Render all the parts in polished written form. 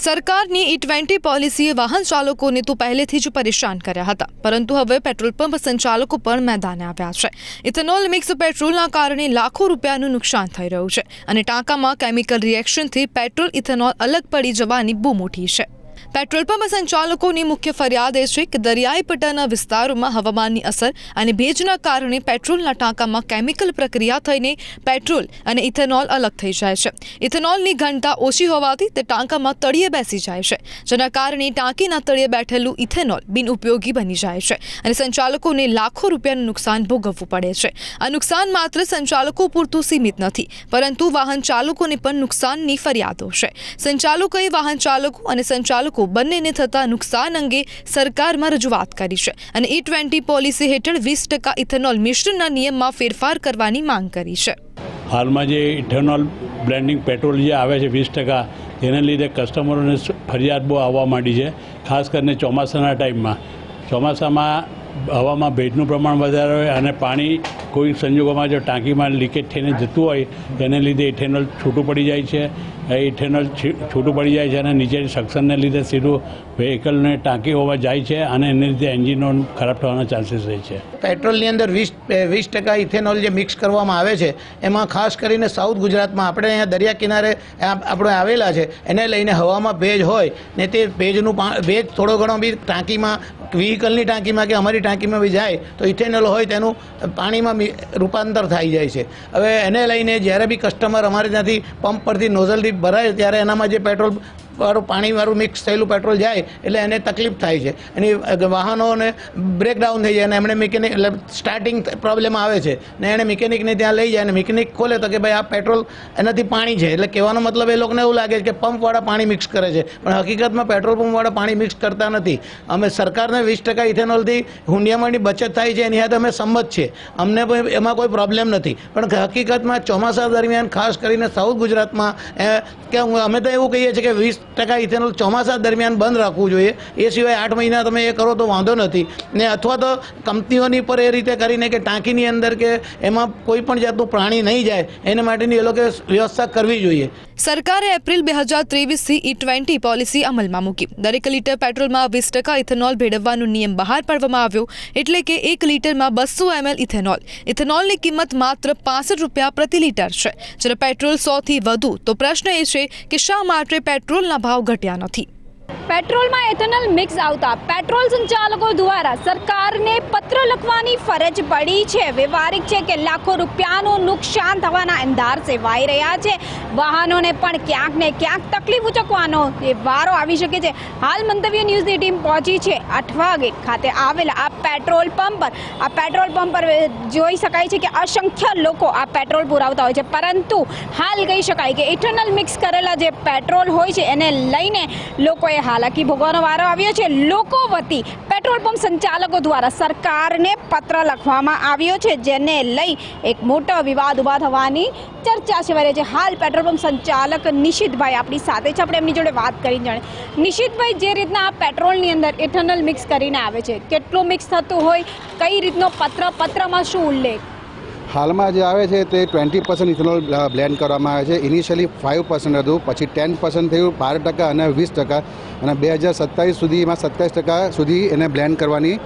સરકારની E20 પોલિસીએ વાહન ચાલકોને તો પહેલેથી જ પરેશાન કર્યા હતા, પરંતુ હવે પેટ્રોલ પંપ સંચાલકો પણ મેદાને આવ્યા છે। ઇથેનોલ મિક્સ પેટ્રોલના કારણે લાખો રૂપિયાનું નુકસાન થઈ રહ્યું છે અને ટાંકામાં કેમિકલ રિએક્શનથી પેટ્રોલ ઇથેનોલ અલગ પડી જવાની બૂમ ઉઠી છે। પેટ્રોલ પંપ સંચાલકોની મુખ્ય ફરિયાદ એ છે કે દરિયાઈ પટ્ટાના વિસ્તારોમાં હવામાનની અસર અને ભેજના કારણે પેટ્રોલના ટાંકામાં કેમિકલ પ્રક્રિયા થઈને પેટ્રોલ અને ઇથેનોલ અલગ થઈ જાય છે। ઇથેનોલની ઘનતા ઓછી હોવાથી તે ટાંકામાં તળિયે બેસી જાય છે, જેના કારણે ટાંકીના તળિયે બેઠેલું ઇથેનોલ બિનઉપયોગી બની જાય છે અને સંચાલકોને લાખો રૂપિયાનું નુકસાન ભોગવવું પડે છે। આ નુકસાન માત્ર સંચાલકો પૂરતું સીમિત નથી, પરંતુ વાહન ચાલકોને પણ નુકસાનની ફરિયાદો છે। સંચાલકોએ વાહન ચાલકો અને સંચાલકો બંનેને થતા નુકસાન અંગે સરકારમાં રજૂઆત કરી છે અને E20 પોલિસી હેઠળ 20% ઇથેનોલ મિશ્રણના નિયમમાં ફેરફાર કરવાની માંગ કરી છે। હાલમાં જે ઇથેનોલ બ્લેન્ડિંગ પેટ્રોલ જે આવે છે 20%, તેને લીધે કસ્ટમરોને ફરિયાદ બહુ આવવા માંડી છે, ખાસ કરીને ચોમાસાના ટાઈમમાં। ચોમાસામાં હવામાં ભેજનું પ્રમાણ વધારે હોય અને પાણી કોઈ સંજોગોમાં જો ટાંકીમાં લીકેજ થઈને જતું હોય તેને લીધે ઇથેનોલ છૂટું પડી જાય છે। એ ઇથેનોલ છૂટું પડી જાય છે અને નીચેની સક્શનને લીધે સીધું વ્હીકલને ટાંકીઓમાં જાય છે અને એને લીધે એન્જિનો ખરાબ થવાના ચાન્સીસ રહે છે। પેટ્રોલની અંદર 20% ઇથેનોલ જે મિક્સ કરવામાં આવે છે, એમાં ખાસ કરીને સાઉથ ગુજરાતમાં આપણે અહીંયા દરિયા કિનારે આપણે આવેલા છે, એને લઈને હવામાં ભેજ હોય ને તે ભેજ થોડો ઘણો બી ટાંકીમાં, વ્હીકલની ટાંકીમાં કે અમારી ટાંકીમાં બી જાય તો ઇથેનોલ હોય તેનું પાણીમાં રૂપાંતર થઈ જાય છે। હવે એને લઈને જ્યારે બી કસ્ટમર અમારે ત્યાંથી પંપ પરથી નોઝલથી ભરાય ત્યારે એનામાં જે પેટ્રોલ વાળું પાણીવાળું મિક્સ થયેલું પેટ્રોલ જાય એટલે એને તકલીફ થાય છે, એની વાહનોને બ્રેકડાઉન થઈ જાય અને એમણે મિકેનિક એટલે સ્ટાર્ટિંગ પ્રોબ્લેમ આવે છે ને એને મિકેનિકને ત્યાં લઈ જાય અને મિકેનિક ખોલે તો કે ભાઈ આ પેટ્રોલ એનાથી પાણી છે, એટલે કહેવાનો મતલબ એ લોકોને એવું લાગે છે કે પંપવાળા પાણી મિક્સ કરે છે, પણ હકીકતમાં પેટ્રોલ પંપવાળા પાણી મિક્સ કરતા નથી। અમે સરકારને 20% ઇથેનોલથી હુંડિયામણની બચત થાય છે એની સાથે અમે સંમત છીએ, અમને એમાં કોઈ પ્રોબ્લેમ નથી, પણ હકીકતમાં ચોમાસા દરમિયાન ખાસ કરીને સાઉથ ગુજરાતમાં કે અમે તો એવું કહીએ છીએ કે 20% ઇથેનોલ ચોમાસા દરમિયાન બંધ રાખવું જોઈએ, એ સિવાય 8 મહિના તમે એ કરો તો વાંધો નથી ને, અથવા તો કંપનીઓની પર એ રીતે કરીને કે ટાંકીની અંદર કે એમાં કોઈ પણ જાતનું પ્રાણી નહીં જાય એના માટેની એ લોકોએ વ્યવસ્થા કરવી જોઈએ। સરકારે એપ્રિલ 2023થી E20 પોલિસી અમલમાં મૂકી। દરેક લીટર પેટ્રોલમાં 20% ઇથેનોલ ભેળવવાનો નિયમ બહાર પાડવામાં આવ્યો, એટલે કે 1 લીટરમાં 200 ml ઇથેનોલ। ઇથેનોલની કિંમત માત્ર 65 રૂપિયા પ્રતિ લીટર છે, જ્યારે પેટ્રોલ 100થી વધુ। તો પ્રશ્ન એ છે કે શા માટે પેટ્રોલના ભાવ ઘટ્યા નથી? પેટ્રોલમાં ઇથેનોલ મિક્સ આવતા પેટ્રોલ સંચાલકો દ્વારા સરકારને પત્ર લખવાની ફરજ પડી છે। વ્યવહારિક છે કે લાખો રૂપિયાનું નુકસાન થવાના અંધાર સેવાઈ રહ્યા છે, વાહનોને પણ ક્યાંક ને ક્યાંક તકલીફ ઉચકવાનો એ વારો આવી શકે છે। હાલ મંતવ્ય ન્યૂઝની ટીમ પહોંચી છે અઠવા ગેટ ખાતે આવેલા આ પેટ્રોલ પંપ પર જોઈ શકાય છે કે અસંખ્ય લોકો આ પેટ્રોલ પુરાવતા હોય છે, પરંતુ હાલ કહી શકાય કે ઇથેનોલ મિક્સ કરેલા જે પેટ્રોલ હોય છે એને લઈને લોકોએ હાલાકી ભોગવવાનો વારો આવ્યો છે। લોકો વતી પેટ્રોલ પંપ સંચાલકો દ્વારા સરકારને પત્ર લખવામાં આવ્યો છે, જેને લઈ એક મોટો વિવાદ ઊભા થવાની ચર્ચા છે। હાલ પેટ્રોલ પંપ સંચાલક નિશિતભાઈ આપણી સાથે છે, આપણે એમની જોડે વાત કરીને જાણીએ। નિશિતભાઈ, જે રીતના આ પેટ્રોલની અંદર ઇથેનોલ મિક્સ કરીને આવે છે, કેટલું મિક્સ થતું હોય, કઈ રીતનો પત્રમાં શું ઉલ્લેખ? હાલમાં જે આવે છે તે 20% ઇથેનોલ બ્લેન્ડ કરવામાં આવે છે। ઇનિશિયલી 5% હતું, પછી 10% થયું, 12% અને 20%, અને 2027 સુધીમાં 27% સુધી એને બ્લેન્ડ કરવાની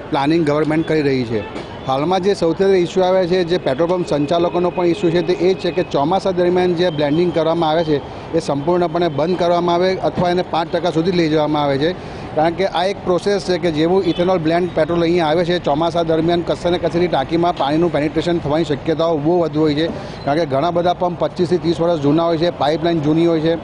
પ્લાનિંગ ગવર્મેન્ટ કરી રહી છે। હાલમાં જે સૌથી વધુ ઇસ્યુ આવે છે, જે પેટ્રોલ પંપ સંચાલકોનો પણ ઇસ્યુ છે, તે એ છે કે ચોમાસા દરમિયાન જે બ્લેન્ડિંગ કરવામાં આવે છે એ સંપૂર્ણપણે બંધ કરવામાં આવે અથવા એને 5% સુધી લઈ જવામાં આવે છે, કારણ કે આ એક પ્રોસેસ છે કે જેવું ઇથેનોલ બ્લેન્ડ પેટ્રોલ અહીંયા આવે છે, ચોમાસા દરમિયાન કશે ને કશેની ટાંકીમાં પાણીનું પેનિટ્રેશન થવાની શક્યતાઓ બહુ વધુ હોય છે, કારણ કે ઘણા બધા પંપ 25 થી 30 વર્ષ જૂના હોય છે, પાઇપલાઇન જૂની હોય છે,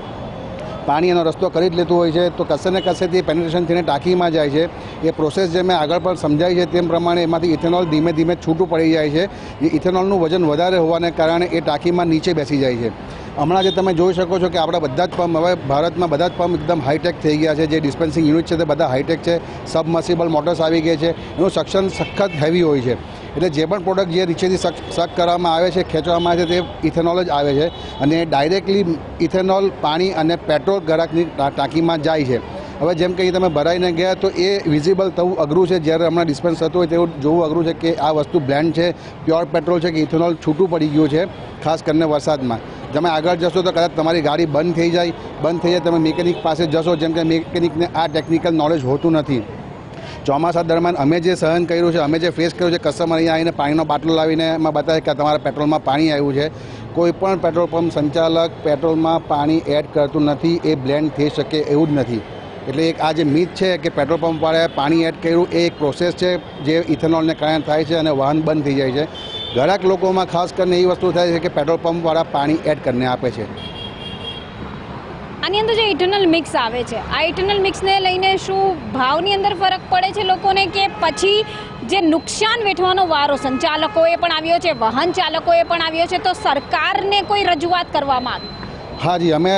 પાણી એનો રસ્તો કરી જ લેતું હોય છે, તો કશે ને કશેથી પેનિટ્રેશન થઈને ટાંકીમાં જાય છે। એ પ્રોસેસ જે મેં આગળ પણ સમજાવી છે તેમ પ્રમાણે એમાંથી ઇથેનોલ ધીમે ધીમે છૂટું પડી જાય છે। એ ઇથેનોલનું વજન વધારે હોવાને કારણે એ ટાંકીમાં નીચે બેસી જાય છે। હમણાં જે તમે જોઈ શકો છો કે આપણા બધા જ પંપ હવે ભારતમાં બધા જ પંપ એકદમ હાઈટેક થઈ ગયા છે, જે ડિસ્પેન્સિંગ યુનિટ છે તે બધા હાઈટેક છે, સબમર્સિબલ મોટર્સ આવી ગઈ છે, એનું સક્શન સખત હેવી હોય છે, એટલે જે પણ પ્રોડક્ટ જે નીચેથી સક કરવામાં આવે છે, ખેંચવામાં આવે છે, તે ઇથેનોલ જ આવે છે અને ડાયરેક્ટલી ઇથેનોલ પાણી અને પેટ્રોલ ગ્રાહકની ટાંકીમાં જાય છે। હવે જેમ કે તમે ભરાઈને ગયા તો એ વિઝિબલ થવું અઘરું છે, જ્યારે હમણાં ડિસ્પેન્સ થતું હોય તેવું જોવું અઘરું છે કે આ વસ્તુ બ્લેન્ડ છે, પ્યોર પેટ્રોલ છે કે ઇથેનોલ છૂટું પડી ગયું છે, ખાસ કરીને વરસાદમાં। તમે આગળ જશો તો કદાચ તમારી ગાડી બંધ થઈ જાય તમે મિકેનિક પાસે જશો, જેમ કે મિકેનિકને આ ટેકનિકલ નોલેજ હોતું નથી. ચોમાસા દરમિયાન અમે જે સહન કર્યું છે, અમે જે ફેસ કર્યું છે, કસ્ટમર અહીંયા આવીને પાણીનો બાટલો લાવીને એમાં બતાવે કે તમારા પેટ્રોલમાં પાણી આવ્યું છે. કોઈ પણ પેટ્રોલ પંપ સંચાલક પેટ્રોલમાં પાણી એડ કરતું નથી, એ બ્લેન્ડ થઈ શકે એવું જ નથી. એટલે એક આ જે મિથ છે કે પેટ્રોલ પંપવાળાએ પાણી એડ કર્યું, એ એક પ્રોસેસ છે જે ઇથેનોલને કારણે થાય છે અને વાહન બંધ થઈ જાય છે. ઘણાક લોકોમાં ખાસ કરીને એવી વસ્તુ થાય છે કે પેટ્રોલ પંપવાળા પાણી એડ કરીને આપે છે. આની અંદર જે ઇથેનોલ મિક્સ આવે છે, આ ઇથેનોલ મિક્સને લઈને શું ભાવની અંદર ફરક પડે છે લોકોને, કે પછી જે નુકસાન વેઠવાનો વારો સંચાલકોએ પણ આવ્યો છે, વાહન ચાલકોએ પણ આવ્યો છે, તો સરકારને કોઈ રજૂઆત કરવામાં આવી? હા જી, અમે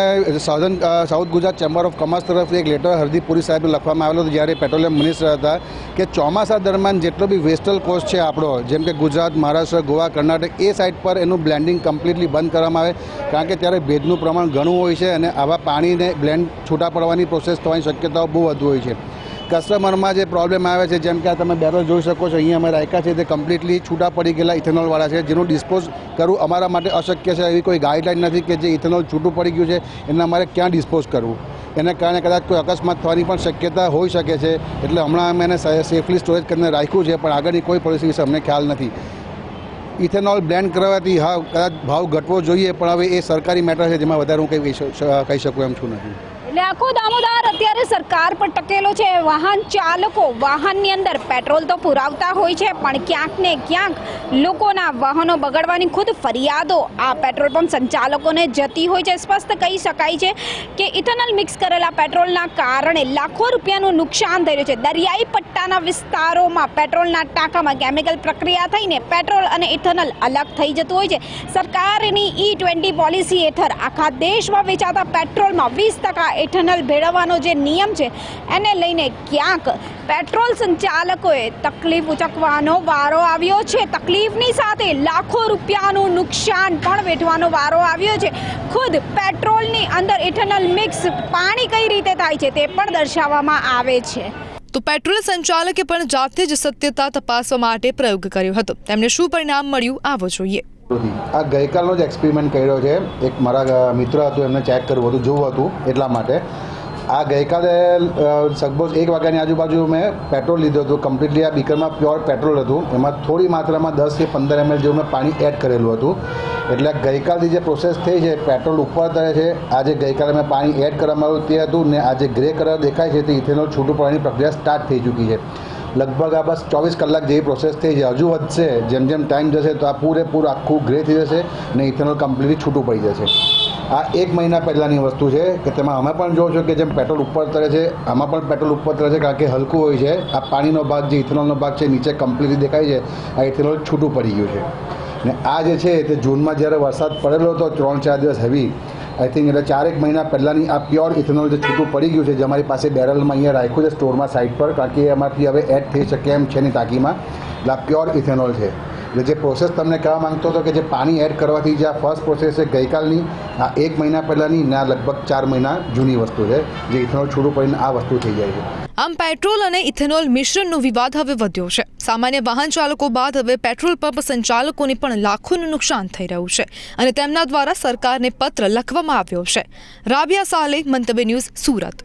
south Gujarat chamber of commerce તરફથી એક લેટર હરદીપપુરી સાહેબને લખવામાં આવેલો હતો જ્યારે પેટ્રોલિયમ મિનિસ્ટર હતા, કે ચોમાસા દરમિયાન જેટલો બી વેસ્ટલ કોસ્ટ છે આપણો, જેમ કે ગુજરાત, મહારાષ્ટ્ર, ગોવા, કર્ણાટક, એ સાઇડ પર એનું બ્લેન્ડિંગ કમ્પ્લીટલી બંધ કરવામાં આવે, કારણ કે ત્યારે ભેજનું પ્રમાણ ઘણું હોય છે અને આવા પાણીને બ્લેન્ડ છૂટા પડવાની પ્રોસેસ થવાની શક્યતાઓ બહુ વધુ હોય છે. કસ્ટમરમાં જે પ્રોબ્લેમ આવે છે, જેમ કે આ તમે બેરલ જોઈ શકો છો, અહીંયા અમે રાખ્યા છે, તે કમ્પ્લીટલી છૂટા પડી ગયેલા ઇથેનોલવાળા છે, જેનું ડિસ્પોઝ કરવું અમારા માટે અશક્ય છે. એવી કોઈ ગાઈડલાઇન નથી કે જે ઇથેનોલ છૂટું પડી ગયું છે એને અમારે ક્યાં ડિસ્પોઝ કરવું. એને કારણે કદાચ કોઈ અકસ્માત થવાની પણ શક્યતા હોઈ શકે છે. એટલે હમણાં અમે એને સેફલી સ્ટોરેજ કરીને રાખ્યું છે, પણ આગળની કોઈ પોલિસી વિશે અમને ખ્યાલ નથી. ઇથેનોલ બ્લેન્ડ કરવાથી હા કદાચ ભાવ ઘટવો જોઈએ, પણ હવે એ સરકારી મેટર છે, જેમાં વધારે હું કંઈ કહી શકું એમ છું નથી. એટલે આખો દામોદર અત્યારે સરકાર પર ટકેલો છે. વાહન ચાલકો વાહનની અંદર પેટ્રોલ તો પુરાવતા હોય છે, પણ ક્યાંક ને ક્યાંક લોકોના વાહનો બગડવાની ખુદ ફરિયાદો આ પેટ્રોલ પંપ સંચાલકોને જતી હોય છે. સ્પષ્ટ કહી શકાય છે કે ઇથેનોલ મિક્સ કરેલા પેટ્રોલના કારણે લાખો રૂપિયાનું નુકસાન થઈ રહ્યું છે. દરિયાઈ પટ્ટાના વિસ્તારોમાં પેટ્રોલના ટાંકામાં કેમિકલ પ્રક્રિયા થઈને પેટ્રોલ અને ઇથેનોલ અલગ થઈ જતું હોય છે. સરકારની E20 પોલિસી હેઠળ આખા દેશમાં વેચાતા પેટ્રોલમાં 20% ઇથેનોલ ભેળવવાનો જે નિયમ છે, એને લઈને ક્યાંક પેટ્રોલ સંચાલકોએ તકલીફ ઉચકવાનો વારો આવ્યો છે. તકલીફની સાથે લાખો રૂપિયાનું નુકસાન પણ વેઠવાનો વારો આવ્યો છે. ખુદ પેટ્રોલની અંદર ઇથેનોલ મિક્સ પાણી કઈ રીતે થાય છે તે પણ દર્શાવવામાં આવે છે. તો પેટ્રોલ સંચાલકે પણ જાતે જ સત્યતા તપાસવા માટે પ્રયોગ કર્યો હતો. તેમને શું પરિણામ મળ્યું આવો જોઈએ. આ ગઈકાલનો જ એક્સપેરિમેન્ટ કર્યો છે. એક મારા મિત્ર હતું, એમને ચેક કરવું હતું, જોવું હતું, એટલા માટે આ ગઈકાલે સગભોજ 1 વાગ્યાની આજુબાજુ મેં પેટ્રોલ લીધું હતું. કમ્પ્લીટલી આ બીકરમાં પ્યોર પેટ્રોલ હતું. એમાં થોડી માત્રામાં 10 થી 15 ml જેવું મેં પાણી એડ કરેલું હતું. એટલે ગઈકાલથી જે પ્રોસેસ થઈ છે, પેટ્રોલ ઉપર તરે છે. આજે ગઈકાલે મેં પાણી એડ કરવામાં આવ્યું તે હતું ને આ જે ગ્રે કલર દેખાય છે તે ઇથેનોલ છૂટું પડવાની પ્રક્રિયા સ્ટાર્ટ થઈ ચૂકી છે. લગભગ આ બસ 24 કલાક જેવી પ્રોસેસ થઈ છે. હજુ વધશે, જેમ જેમ ટાઈમ જશે તો આ પૂરેપૂરું આખું ગ્રે થઈ જશે અને ઇથેનોલ કમ્પ્લીટલી છૂટું પડી જશે. આ 1 મહિના પહેલાંની વસ્તુ છે કે તેમાં અમે પણ જોવો છો કે જેમ પેટ્રોલ ઉપર તરે છે, આમાં પણ પેટ્રોલ ઉપર તરે છે, કારણ કે હલકું હોય છે. આ પાણીનો ભાગ જે ઇથેનોલનો ભાગ છે નીચે કમ્પ્લીટલી દેખાય છે. આ ઇથેનોલ છૂટું પડી ગયું છે. ને આ જે છે તે જૂનમાં જ્યારે વરસાદ પડેલો હતો 3-4 દિવસ હેવી, આઈ થિંક એટલે 4-1 મહિના પહેલાંની આ પ્યોર ઇથેનોલ જે છૂટું પડી ગયું છે, જે અમારી પાસે બેરલમાં અહીંયા રાખ્યું છે સ્ટોરમાં સાઇડ પર, કારણ કે એમાંથી હવે એડ થઈ શકે એમ છે ની ટાંકીમાં. એટલે આ પ્યોર ઇથેનોલ છે. એટલે જે પ્રોસેસ તમને કહેવા માંગતો હતો કે જે પાણી એડ કરવાથી જે આ ફર્સ્ટ પ્રોસેસ છે ગઈકાલની, આ 1 મહિના પહેલાંની ને આ લગભગ 4 મહિના જૂની વસ્તુ છે, જે ઇથેનોલ છૂટું પડીને આ વસ્તુ થઈ જાય છે. આમ પેટ્રોલ અને ઇથેનોલ મિશ્રણનો વિવાદ હવે વધ્યો છે. સામાન્ય વાહન ચાલકો બાદ હવે પેટ્રોલ પંપ સંચાલકોને પણ લાખોનું નુકસાન થઈ રહ્યું છે અને તેમના દ્વારા સરકારને પત્ર લખવામાં આવ્યો છે. રાબિયા સાલે, મંતવ્ય ન્યૂઝ, સુરત.